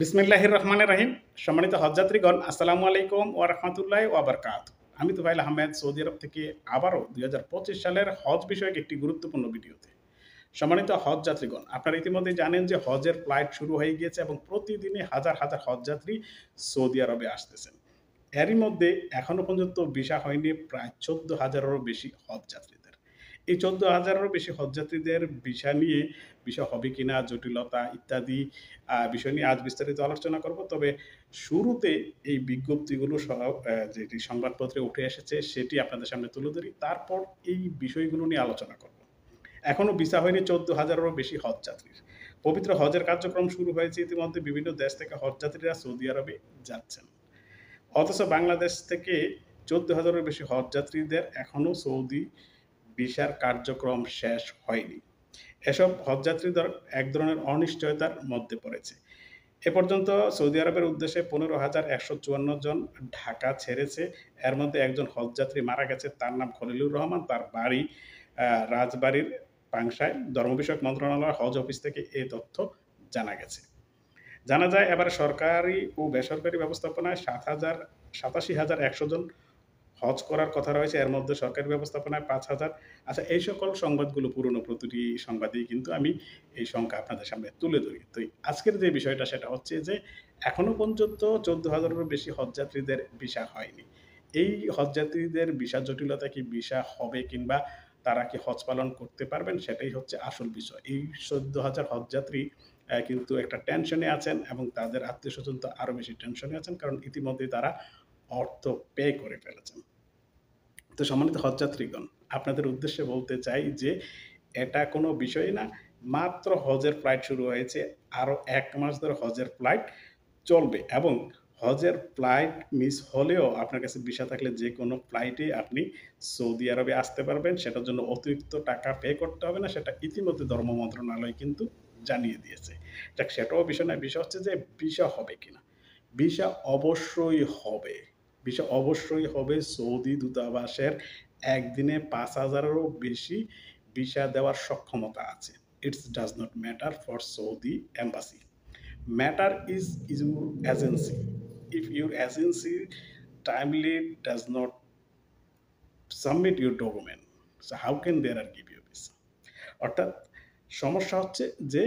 বিসমিল্লাহির রহমানির রহিম। সম্মানিত হজযাত্রীগণ, আসসালামু আলাইকুম ওয়া রাহমাতুল্লাহি ওয়া বারাকাতুহু। আমি তুফাইল আহমেদ সৌদি আরব থেকে আবারও ২০২৫ সালের হজ বিষয়ক একটি গুরুত্বপূর্ণ ভিডিওতে। সম্মানিত হজযাত্রীগণ, আপনারা ইতিমধ্যেই জানেন যে হজের ফ্লাইট শুরু হয়ে গিয়েছে এবং প্রতিদিনই হাজার, হাজার হজযাত্রী সৌদি আরবে আসতেছেন। এরই মধ্যে এখনো পর্যন্ত ভিসা হয়নি প্রায় ১৪,০০০-এরও বেশি হজযাত্রীদের। এই ১৪,০০০-এরও বেশি হজযাত্রীদের ভিসা নিয়ে ভিসা হবে কিনা, জটিলতা ইত্যাদি বিষয় নিয়ে আজ বিস্তারিত আলোচনা করব। তবে শুরুতে এই বিজ্ঞপ্তিগুলো সহ যেটি সংবাদপত্রে উঠে এসেছে সেটি আপনাদের সামনে তুলে ধরি। তারপর এই বিষয়গুলো নিয়ে আলোচনা করব। এখনো ভিসা হয়নি ১৪,০০০-এরও বেশি হজযাত্রীর। পবিত্র হজের কার্যক্রম শুরু হয়েছে ইতিমধ্যে বিভিন্ন দেশ থেকে হজযাত্রীরা সৌদি আরবে যাচ্ছেন। অথচ বাংলাদেশ থেকে ১৪,০০০-এর বেশি হজযাত্রীদের এখনো সৌদি ভিসার কার্যক্রম শেষ হয়নি। এসব হজযাত্রীদের এক ধরনের অনিশ্চয়তার মধ্যে পড়েছে। এ পর্যন্ত সৌদি আরবের উদ্দেশ্যে ১৫,১৫৪ জন ঢাকা ছেড়েছে। এর মধ্যে একজন হজযাত্রী মারা গেছে। তার নাম খলিলুর রহমান। তার বাড়ি রাজবাড়ীর পাংশায়। ধর্ম বিষয়ক মন্ত্রণালয় হজ অফিস থেকে এ তথ্য জানা গেছে। জানা যায় এবারে সরকারি ও বেসরকারি ব্যবস্থাপনায় ৮৭,১০০ জন হজ করার কথা রয়েছে। এর মধ্যে সরকারি ব্যবস্থাপনায় ৫,০০০। আচ্ছা, এই সকল সংবাদগুলো পুরনো প্রতিটি সংবাদেই কিন্তু আমি এই সংখ্যা আপনাদের সামনে তুলে ধরি। তো আজকের যে বিষয়টা সেটা হচ্ছে যে এখনো পর্যন্ত ১৪,০০০-এরও বেশি হজযাত্রীদের ভিসা হয়নি। এই হজযাত্রীদের ভিসা জটিলতা কি ভিসা হবে কিংবা তারা কি হজ পালন করতে পারবেন সেটাই হচ্ছে আসল বিষয়। এই ১৪,০০০ হজযাত্রী কিন্তু একটা টেনশনে আছেন এবং তাদের আত্মীয়স্বজন তো আরো বেশি টেনশনে আছেন, কারণ ইতিমধ্যেই তারা অর্থ পে করে ফেলেছেন। তো সম্মানিত হজযাত্রীগণ, আপনাদের উদ্দেশ্যে বলতে চাই যে এটা কোনো বিষয় না। মাত্র হজের ফ্লাইট শুরু হয়েছে। আরো ১ মাস ধরে হজের ফ্লাইট চলবে এবং হজের ফ্লাইট মিস হলেও আপনার কাছে ভিসা থাকলে যেকোনো ফ্লাইটেই আপনি সৌদি আরবে আসতে পারবেন। সেটার জন্য অতিরিক্ত টাকা পে করতে হবে না। সেটা ইতিমধ্যে ধর্ম মন্ত্রণালয় কিন্তু জানিয়ে দিয়েছে। যাক, সেটাও বিষয় না। বিষয় হচ্ছে যে ভিসা হবে কিনা? ভিসা অবশ্যই হবে। ভিসা অবশ্যই হবে। সৌদি দূতাবাসের একদিনে ৫,০০০-এরও বেশি ভিসা দেওয়ার সক্ষমতা আছে। It does not matter for Saudi embassy. Matter is your agency. If your agency timely does not submit your document, so how can they give you visa? অর্থাৎ সমস্যা হচ্ছে যে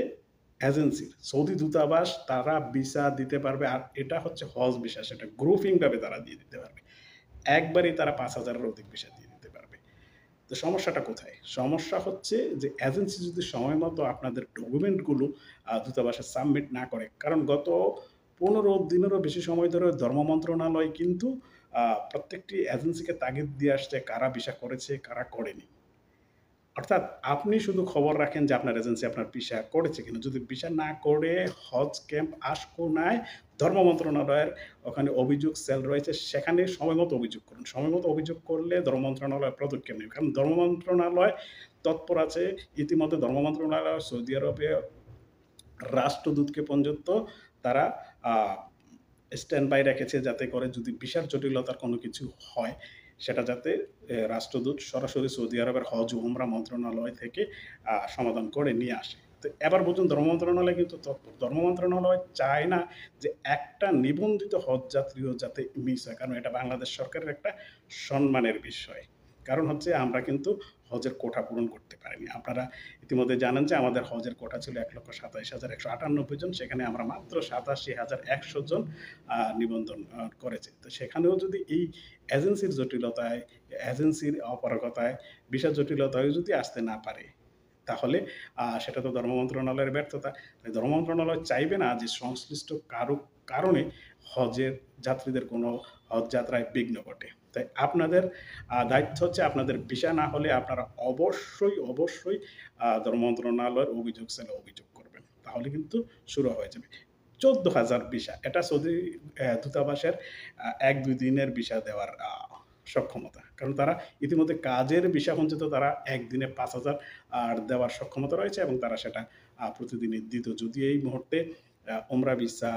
এজেন্সির, সৌদি দূতাবাস তারা ভিসা দিতে পারবে, আর এটা হচ্ছে হজ ভিসা, সেটা গ্রুপিং ভাবে তারা দিয়ে দিতে পারবে। একবারেই তারা ৫,০০০-এর অধিক ভিসা দিয়ে দিতে পারবে। তো সমস্যাটা কোথায়? সমস্যা হচ্ছে যে এজেন্সি যদি সময় মতো আপনাদের ডকুমেন্টগুলো দূতাবাসে সাবমিট না করে। কারণ গত ১৫ দিনেরও বেশি সময় ধরে ধর্ম মন্ত্রণালয় কিন্তু প্রত্যেকটি এজেন্সিকে তাগিদ দিয়ে আসছে কারা ভিসা করেছে, কারা করেনি। অর্থাৎ আপনি শুধু খবর রাখেন যে আপনার এজেন্সি আপনার ভিসা করেছে কিনা। যদি ভিসা না করে হজ ক্যাম্প আশকোনায় ধর্ম মন্ত্রণালয়ের ওখানে অভিযোগ সেল রয়েছে, সেখানে সময়মতো অভিযোগ করুন। সময়মতো অভিযোগ করলে ধর্ম মন্ত্রণালয় পদক্ষেপ নেবে। কারণ ধর্ম মন্ত্রণালয় তৎপর আছে। ইতিমধ্যে ধর্ম মন্ত্রণালয় সৌদি আরবে রাষ্ট্রদূতকে পর্যন্ত তারা আ স্ট্যান্ড বাই রেখেছে, যাতে করে যদি ভিসার জটিলতার কোনো কিছু হয়, সেটা যাতে রাষ্ট্রদূত সরাসরি সৌদি আরবের হজ ও উমরা মন্ত্রণালয় থেকে সমাধান করে নিয়ে আসে। তো এবার বুঝুন, ধর্ম মন্ত্রণালয় কিন্তু তৎপর। ধর্ম মন্ত্রণালয় চায় না যে একটা নিবন্ধিত হজযাত্রীও যাতে মিস হয়। কারণ এটা বাংলাদেশ সরকারের একটা সম্মানের বিষয়। কারণ হচ্ছে আমরা কিন্তু হজের কোটা পূরণ করতে পারিনি। আপনারা ইতিমধ্যে জানেন যে আমাদের হজের কোটা ছিল ১,২৭,১৯৮ জন। সেখানে আমরা মাত্র ৮৭,১০০ জন নিবন্ধন করেছে। তো সেখানেও যদি এই এজেন্সির জটিলতায়, এজেন্সির অপারগতায়, ভিসা জটিলতায় যদি আসতে না পারে, তাহলে সেটা তো ধর্ম মন্ত্রণালয়ের ব্যর্থতা। তাই ধর্ম মন্ত্রণালয় চাইবে না যে সংশ্লিষ্ট কারো কারণে হজের যাত্রীদের কোনো হজ যাত্রায় বিঘ্ন ঘটে। তাই আপনাদের দায়িত্ব হচ্ছে আপনাদের ভিসা না হলে আপনারা অবশ্যই ধর্ম মন্ত্রণালয়ের অভিযোগ সেলে অভিযোগ করবেন। তাহলে কিন্তু শুরু হয়ে যাবে। ১৪,০০০ ভিসা, এটা সৌদি দূতাবাসের ১-২ দিনের ভিসা দেওয়ার সক্ষমতা। কারণ তারা ইতিমধ্যে কাজের ভিসা পর্যন্ত তারা একদিনে ৫,০০০ দেওয়ার সক্ষমতা রয়েছে এবং তারা সেটা প্রতিদিনই দিত। যদিও এই মুহূর্তে উমরা visa,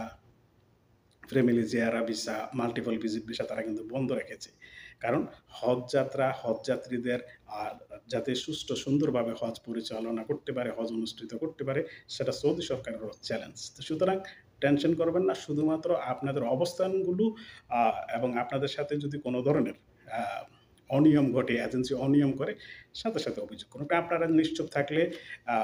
family Jiara visa, multiple visit visa তারা কিন্তু বন্ধ রেখেছে। কারণ হজযাত্রীদের যাতে সুষ্ঠু সুন্দরভাবে হজ পরিচালনা করতে পারে, হজ অনুষ্ঠিত করতে পারে, সেটা সৌদি সরকারেরও চ্যালেঞ্জ। তো সুতরাং টেনশন করবেন না। শুধুমাত্র আপনাদের অবস্থানগুলো আ এবং আপনাদের সাথে যদি কোনো ধরনের আ অনিয়ম ঘটে, এজেন্সি অনিয়ম করে, সাথে, সাথে অভিযোগ করুন। আপনারা নিশ্চুপ থাকলে আ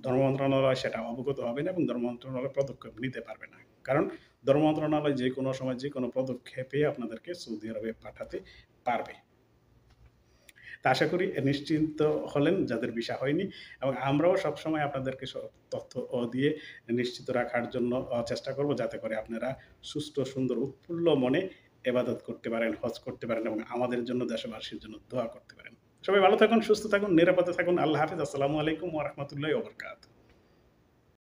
ধর্ম মন্ত্রণালয় সেটা অবগত হবেন এবং ধর্ম মন্ত্রণালয় পদক্ষেপ নিতে পারবে না। কারণ ধর্ম মন্ত্রণালয় যেকোনো সময় যেকোনো পদক্ষেপে আপনাদেরকে সৌদি আরবে পাঠাতে পারবে। তা আশা করি নিশ্চিন্ত হলেন যাদের ভিসা হয়নি এবং আমরাও সবসময় আপনাদেরকে তথ্য দিয়ে নিশ্চিত রাখার জন্য চেষ্টা করব যাতে করে আপনারা সুস্থ, সুন্দর, উৎফুল্ল মনে ইবাদত করতে পারেন, হজ করতে পারেন এবং আমাদের জন্য দেশবাসীর জন্য দোয়া করতে পারেন। সবাই ভালো থাকুন, সুস্থ থাকুন, নিরাপদে থাকুন। আল্লাহ হাফেজ। আসসালামু আলাইকুম ওয়া রাহমাতুল্লাহি ওয়া বারাকাতুহু।